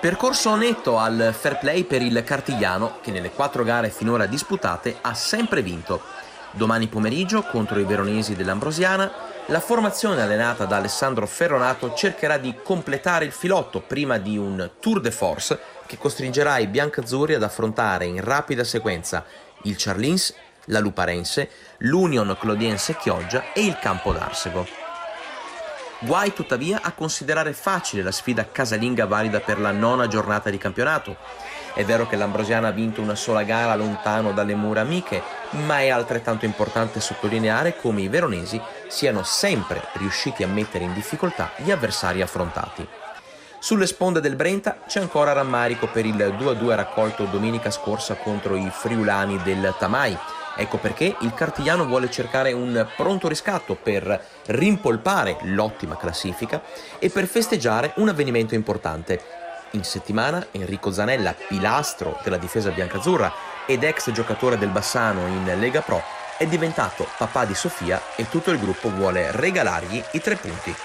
Percorso netto al fair play per il Cartigliano, che nelle 4 gare finora disputate ha sempre vinto. Domani pomeriggio, contro i veronesi dell'Ambrosiana, la formazione allenata da Alessandro Ferronato cercherà di completare il filotto prima di un tour de force che costringerà i biancazzurri ad affrontare in rapida sequenza il Charlins, la Luparense, l'Union Clodiense Chioggia e il Campo d'Arsego. Guai tuttavia a considerare facile la sfida casalinga valida per la 9ª giornata di campionato. È vero che l'Ambrosiana ha vinto una sola gara lontano dalle mura amiche, ma è altrettanto importante sottolineare come i veronesi siano sempre riusciti a mettere in difficoltà gli avversari affrontati. Sulle sponde del Brenta c'è ancora rammarico per il 2-2 raccolto domenica scorsa contro i friulani del Tamai. Ecco perché il Cartigliano vuole cercare un pronto riscatto per rimpolpare l'ottima classifica e per festeggiare un avvenimento importante. In settimana Enrico Zanella, pilastro della difesa biancazzurra ed ex giocatore del Bassano in Lega Pro, è diventato papà di Sofia e tutto il gruppo vuole regalargli i 3 punti.